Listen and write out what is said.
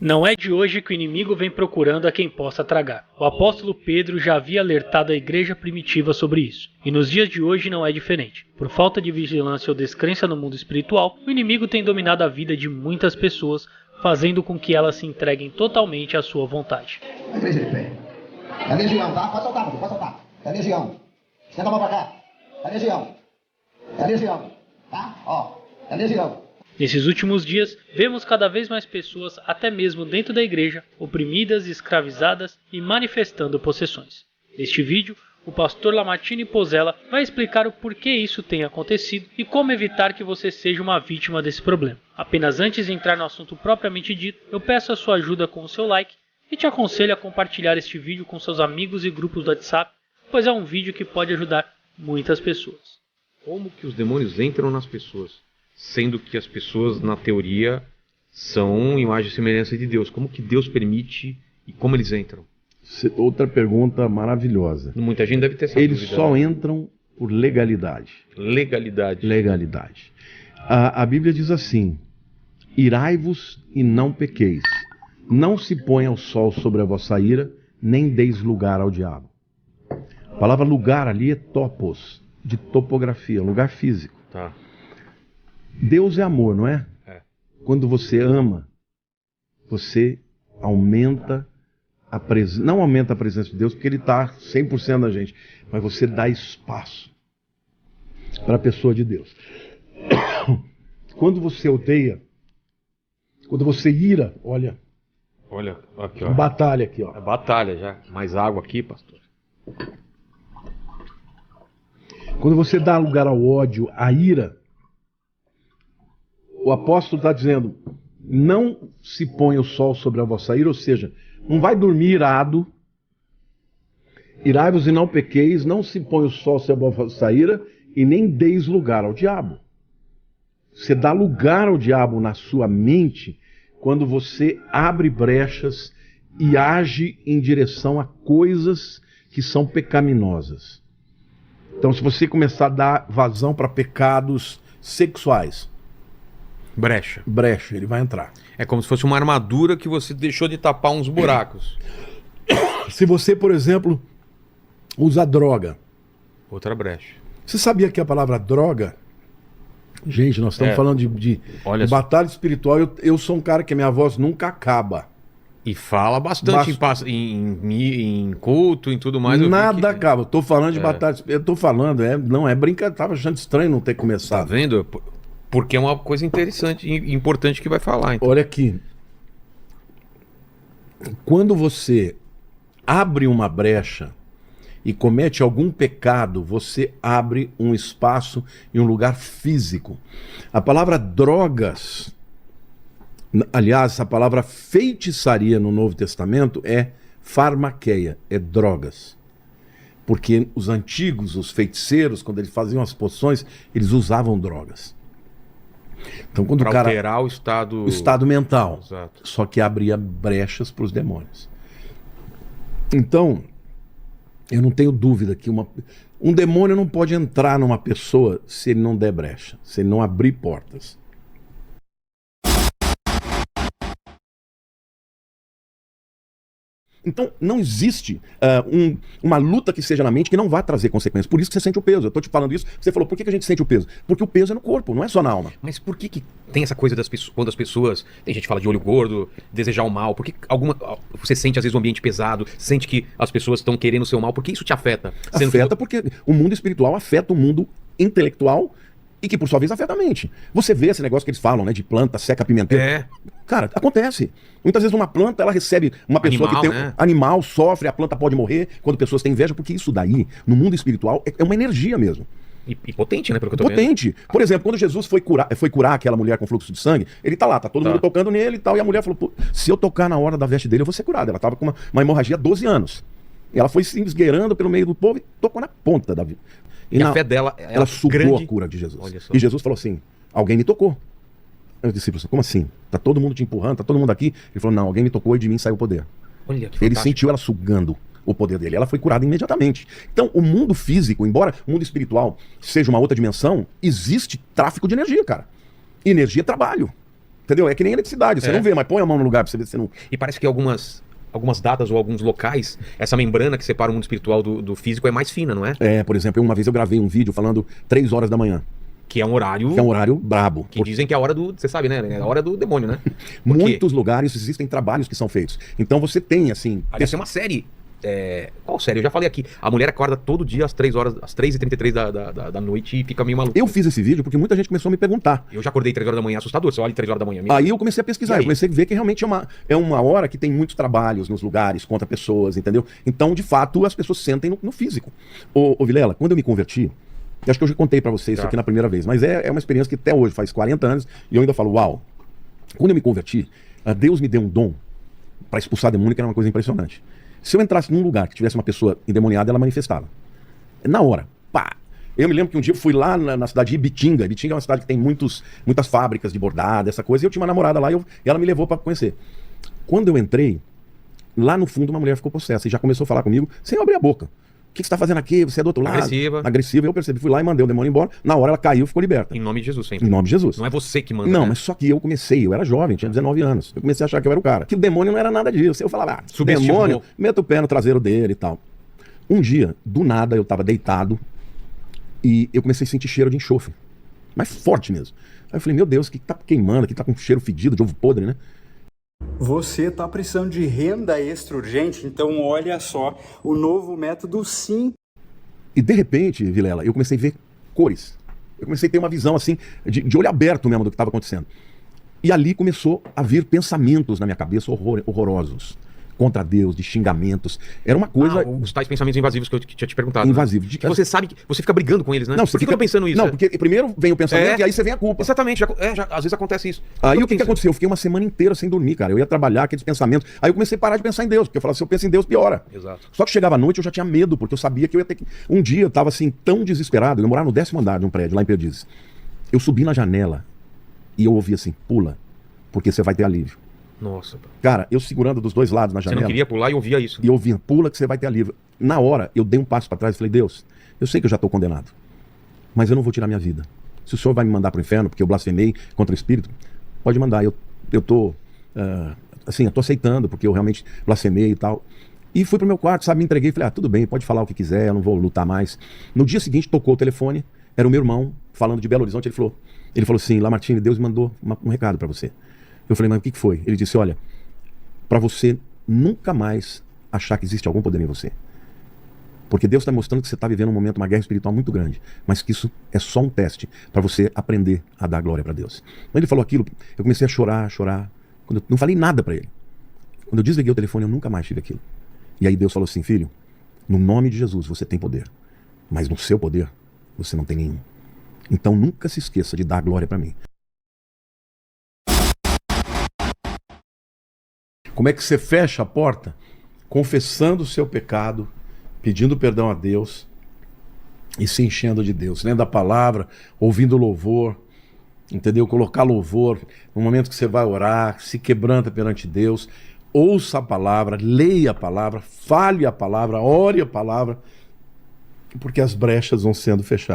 Não é de hoje que o inimigo vem procurando a quem possa tragar. O apóstolo Pedro já havia alertado a igreja primitiva sobre isso. E nos dias de hoje não é diferente. Por falta de vigilância ou descrença no mundo espiritual, o inimigo tem dominado a vida de muitas pessoas, fazendo com que elas se entreguem totalmente à sua vontade. A igreja de pé. É a legião, tá? Pode soltar, pode soltar. É a legião. Estenda a mão pra cá. É a legião. É a legião. Tá? Ó. É a legião. Nesses últimos dias, vemos cada vez mais pessoas, até mesmo dentro da igreja, oprimidas, escravizadas e manifestando possessões. Neste vídeo, o pastor Lamartine Pozzella vai explicar o porquê isso tem acontecido e como evitar que você seja uma vítima desse problema. Apenas antes de entrar no assunto propriamente dito, eu peço a sua ajuda com o seu like e te aconselho a compartilhar este vídeo com seus amigos e grupos do WhatsApp, pois é um vídeo que pode ajudar muitas pessoas. Como que os demônios entram nas pessoas? Sendo que as pessoas, na teoria, são imagem e semelhança de Deus. Como que Deus permite e como eles entram? Outra pergunta maravilhosa. Muita gente deve ter essa Eles dúvida, só né? entram por legalidade. Legalidade. Legalidade. A Bíblia diz assim: irai-vos e não pequeis. Não se ponha o sol sobre a vossa ira, nem deis lugar ao diabo. A palavra lugar ali é topos, de topografia, lugar físico. Tá. Deus é amor, não é? É. Quando você ama, você aumenta a presença. Não aumenta a presença de Deus, porque Ele está 100% na gente. Mas você dá espaço para a pessoa de Deus. Quando você odeia, quando você ira, olha, Aqui, ó. batalha aqui, ó. É batalha já. Mais água aqui, pastor. Quando você dá lugar ao ódio, à ira, o apóstolo está dizendo: não se põe o sol sobre a vossa ira, ou seja, não vai dormir irado. Irai-vos e não pequeis, não se põe o sol sobre a vossa ira e nem deis lugar ao diabo. Você dá lugar ao diabo na sua mente quando você abre brechas e age em direção a coisas que são pecaminosas. Então, se você começar a dar vazão para pecados sexuais, Brecha. ele vai entrar. É como se fosse uma armadura que você deixou de tapar uns buracos. Se você, por exemplo, usa droga. Outra brecha. Você sabia que a palavra droga... Gente, nós estamos falando de Olha só. batalha espiritual. Eu sou um cara que a minha voz nunca acaba. E fala bastante em culto, em tudo mais. Eu vi Nada que... acaba. Eu tô falando de batalha. Eu tô falando, não é brincadeira. Tava achando estranho não ter Tá começado. vendo? Porque é uma coisa interessante e importante que vai falar. Então. Olha aqui. Quando você abre uma brecha e comete algum pecado, você abre um espaço em um lugar físico. A palavra drogas, aliás, a palavra feitiçaria no Novo Testamento é farmaqueia, é drogas. Porque os antigos, os feiticeiros, quando eles faziam as poções, eles usavam drogas. Então, quando Pra o cara... alterar o estado... O estado mental. Exato. Só que abria brechas para os demônios. Então, eu não tenho dúvida que um demônio não pode entrar numa pessoa se ele não der brecha, se ele não abrir portas. Então, não existe uma luta que seja na mente que não vá trazer consequências. Por isso que você sente o peso. Eu estou te falando isso. Você falou, por que a gente sente o peso? Porque o peso é no corpo, não é só na alma. Mas por que tem essa coisa das pessoas, quando as pessoas... Tem gente que fala de olho gordo, desejar o mal. Por que você sente, às vezes, um ambiente pesado, sente que as pessoas estão querendo o seu mal? Por que isso te afeta? Afeta porque o mundo espiritual afeta o mundo intelectual e que, por sua vez, afeta a mente. Você vê esse negócio que eles falam, né, de planta seca pimenteira. É. Cara, acontece. Muitas vezes uma planta, ela recebe uma pessoa Animal, que tem né? animal, sofre, a planta pode morrer quando pessoas têm inveja, porque isso daí, no mundo espiritual, é uma energia mesmo. E potente, né? Pelo que eu tô vendo. Potente. Por exemplo, quando Jesus foi curar aquela mulher com fluxo de sangue, ele tá lá, tá todo mundo tocando nele e tal, e a mulher falou, pô, se eu tocar na hora da veste dele, eu vou ser curada. Ela tava com uma hemorragia há 12 anos. E ela foi se esgueirando pelo meio do povo e tocou na ponta da vida. E a fé dela... Ela sugou grande... a cura de Jesus. Olha só. E Jesus falou assim, alguém me tocou. Eu disse, como assim? Tá todo mundo te empurrando, tá todo mundo aqui? Ele falou, não, alguém me tocou e de mim saiu o poder. Olha que Ele fantástico. sentiu ela sugando o poder dele. Ela foi curada imediatamente. Então, o mundo físico, embora o mundo espiritual seja uma outra dimensão, existe tráfico de energia, cara. Energia é trabalho. Entendeu? É que nem eletricidade, você não vê, mas põe a mão no lugar pra você ver se você não... E parece que algumas datas ou alguns locais, essa membrana que separa o mundo espiritual do físico é mais fina, não é? Por exemplo, uma vez eu gravei um vídeo falando 3 horas da manhã. Que é um horário... Que é um horário brabo. Que dizem que é a hora do... Você sabe, né? É a hora do demônio, né? Muitos lugares existem trabalhos que são feitos. Então você tem, assim... Aliás, tem uma série... Qual série? Eu já falei aqui. A mulher acorda todo dia às 3 horas, às 3h33 da noite e fica meio maluca. Eu fiz esse vídeo porque muita gente começou a me perguntar. Eu já acordei 3 horas da manhã, assustador. Você olha 3 horas da manhã. Aí eu comecei a pesquisar, eu comecei a ver que realmente é uma hora que tem muitos trabalhos nos lugares, contra pessoas, entendeu? Então, de fato, as pessoas sentem no físico. Ô Vilela, quando eu me converti, eu acho que eu já contei pra vocês isso aqui na primeira vez, mas é uma experiência que até hoje, faz 40 anos, e eu ainda falo, uau. Quando eu me converti, Deus me deu um dom pra expulsar demônio, que era uma coisa impressionante. Se eu entrasse num lugar que tivesse uma pessoa endemoniada, ela manifestava. Na hora. Pá! Eu me lembro que um dia eu fui lá na cidade de Ibitinga. Ibitinga é uma cidade que tem muitas fábricas de bordado, essa coisa. E eu tinha uma namorada lá e ela me levou para conhecer. Quando eu entrei, lá no fundo uma mulher ficou possessa e já começou a falar comigo sem eu abrir a boca. O que você está fazendo aqui? Você é do outro lado? Agressiva. Eu percebi, fui lá e mandei o demônio embora. Na hora ela caiu e ficou liberta. Em nome de Jesus, sempre. Em nome de Jesus. Não é você que manda, Não, né? mas só que eu era jovem, tinha 19 anos. Eu comecei a achar que eu era o cara. Que o demônio não era nada disso. Eu falava, demônio, meta o pé no traseiro dele e tal. Um dia, do nada, eu tava deitado e eu comecei a sentir cheiro de enxofre. Mas forte mesmo. Aí eu falei, meu Deus, o que tá queimando? O que tá com cheiro fedido de ovo podre, né? Você está precisando de renda extra urgente? Então olha só o novo método Sim. E de repente, Vilela, eu comecei a ver cores. Eu comecei a ter uma visão assim, de olho aberto mesmo do que estava acontecendo. E ali começou a vir pensamentos na minha cabeça horrorosos. Contra Deus, de xingamentos. Era uma coisa... os tais pensamentos invasivos que eu tinha te perguntado. Invasivos. Né? Que você sabe que você fica brigando com eles, né? Não, Por que eu tô pensando isso? Não, porque primeiro vem o pensamento e aí você vem a culpa. Exatamente. Às vezes acontece isso. Aí o que aconteceu? Eu fiquei uma semana inteira sem dormir, cara. Eu ia trabalhar, aqueles pensamentos. Aí eu comecei a parar de pensar em Deus, porque eu falava, se eu penso em Deus, piora. Exato. Só que chegava à noite eu já tinha medo, porque eu sabia que eu ia ter que... Um dia eu tava assim, tão desesperado. Eu morava no 10º andar de um prédio, lá em Perdizes. Eu subi na janela e eu ouvi assim, pula, porque você vai ter alívio. Nossa. Cara, eu segurando dos dois lados na janela. Você não queria pular e ouvia isso. E ouvia, pula que você vai ter alívio. Na hora, eu dei um passo para trás e falei, Deus, eu sei que eu já estou condenado, mas eu não vou tirar minha vida. Se o Senhor vai me mandar para o inferno, porque eu blasfemei contra o Espírito, pode mandar. Eu tô aceitando, porque eu realmente blasfemei e tal. E fui pro meu quarto, sabe, me entreguei e falei, tudo bem, pode falar o que quiser, eu não vou lutar mais. No dia seguinte, tocou o telefone, era o meu irmão, falando de Belo Horizonte, ele falou assim, Lamartine, Deus me mandou um recado para você. Eu falei, mas o que foi? Ele disse, olha, para você nunca mais achar que existe algum poder em você. Porque Deus está mostrando que você está vivendo um momento, uma guerra espiritual muito grande, mas que isso é só um teste para você aprender a dar glória para Deus. Quando ele falou aquilo, eu comecei a chorar. Quando eu não falei nada para ele. Quando eu desliguei o telefone, eu nunca mais tive aquilo. E aí Deus falou assim, filho, no nome de Jesus você tem poder, mas no seu poder você não tem nenhum. Então nunca se esqueça de dar glória para mim. Como é que você fecha a porta? Confessando o seu pecado, pedindo perdão a Deus e se enchendo de Deus, lendo a palavra, ouvindo louvor, entendeu? Colocar louvor no momento que você vai orar, se quebranta perante Deus, ouça a palavra, leia a palavra, fale a palavra, ore a palavra, porque as brechas vão sendo fechadas.